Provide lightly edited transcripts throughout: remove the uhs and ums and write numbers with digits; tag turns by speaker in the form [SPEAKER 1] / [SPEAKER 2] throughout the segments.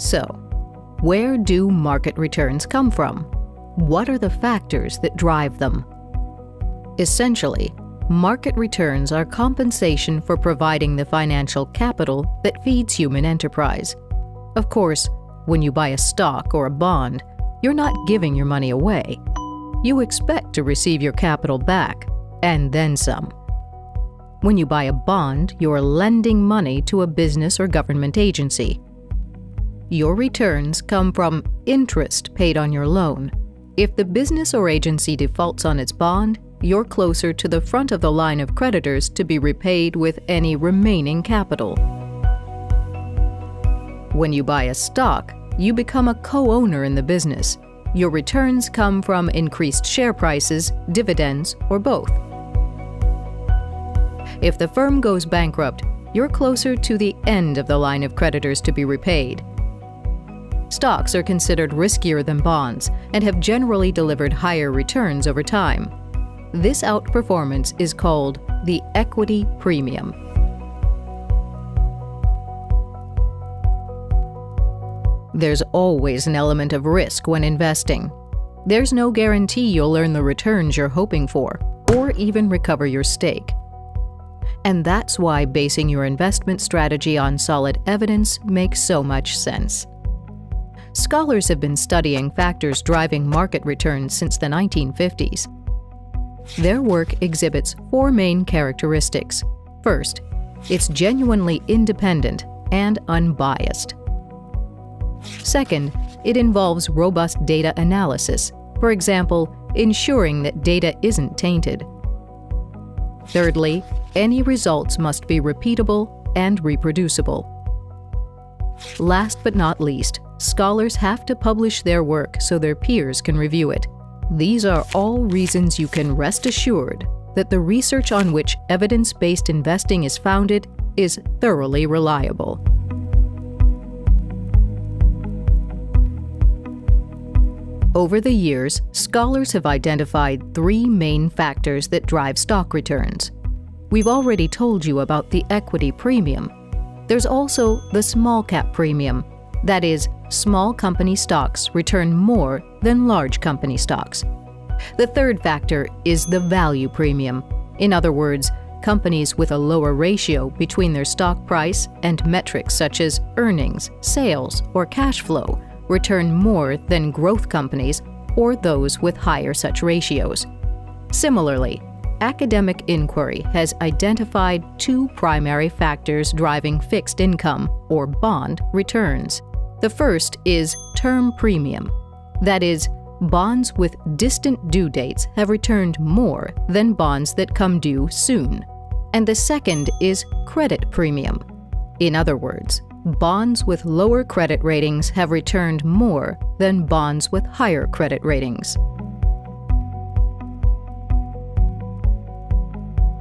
[SPEAKER 1] So, where do market returns come from? What are the factors that drive them? Essentially, market returns are compensation for providing the financial capital that feeds human enterprise. Of course, when you buy a stock or a bond, you're not giving your money away. You expect to receive your capital back, and then some. When you buy a bond, you're lending money to a business or government agency. Your returns come from interest paid on your loan. If the business or agency defaults on its bond, you're closer to the front of the line of creditors to be repaid with any remaining capital. When you buy a stock, you become a co-owner in the business. Your returns come from increased share prices, dividends, or both. If the firm goes bankrupt, you're closer to the end of the line of creditors to be repaid. Stocks are considered riskier than bonds and have generally delivered higher returns over time. This outperformance is called the equity premium. There's always an element of risk when investing. There's no guarantee you'll earn the returns you're hoping for, or even recover your stake. And that's why basing your investment strategy on solid evidence makes so much sense. Scholars have been studying factors driving market returns since the 1950s. Their work exhibits 4 main characteristics. First, it's genuinely independent and unbiased. Second, it involves robust data analysis, for example, ensuring that data isn't tainted. Thirdly, any results must be repeatable and reproducible. Last but not least, scholars have to publish their work so their peers can review it. These are all reasons you can rest assured that the research on which evidence-based investing is founded is thoroughly reliable. Over the years, scholars have identified 3 main factors that drive stock returns. We've already told you about the equity premium. There's also the small cap premium. That is, small company stocks return more than large company stocks. The third factor is the value premium. In other words, companies with a lower ratio between their stock price and metrics such as earnings, sales, or cash flow return more than growth companies or those with higher such ratios. Similarly, academic inquiry has identified 2 primary factors driving fixed income, or bond, returns. The first is term premium. That is, bonds with distant due dates have returned more than bonds that come due soon. And the second is credit premium. In other words, bonds with lower credit ratings have returned more than bonds with higher credit ratings.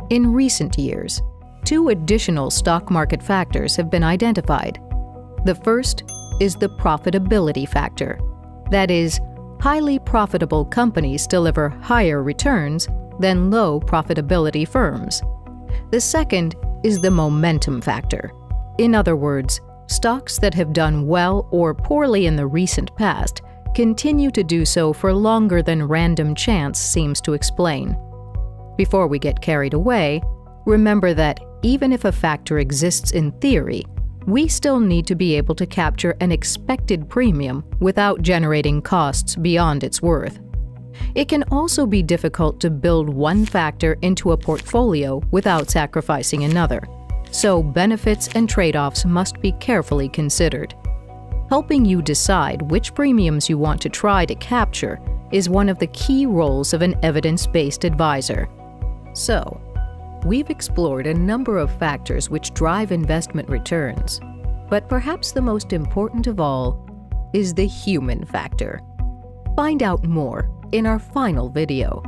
[SPEAKER 1] In recent years, 2 additional stock market factors have been identified. The first is the profitability factor. That is, highly profitable companies deliver higher returns than low profitability firms. The second is the momentum factor. In other words, stocks that have done well or poorly in the recent past continue to do so for longer than random chance seems to explain. Before we get carried away, remember that even if a factor exists in theory, we still need to be able to capture an expected premium without generating costs beyond its worth. It can also be difficult to build one factor into a portfolio without sacrificing another, so benefits and trade-offs must be carefully considered. Helping you decide which premiums you want to try to capture is one of the key roles of an evidence-based advisor. So, we've explored a number of factors which drive investment returns, but perhaps the most important of all is the human factor. Find out more in our final video.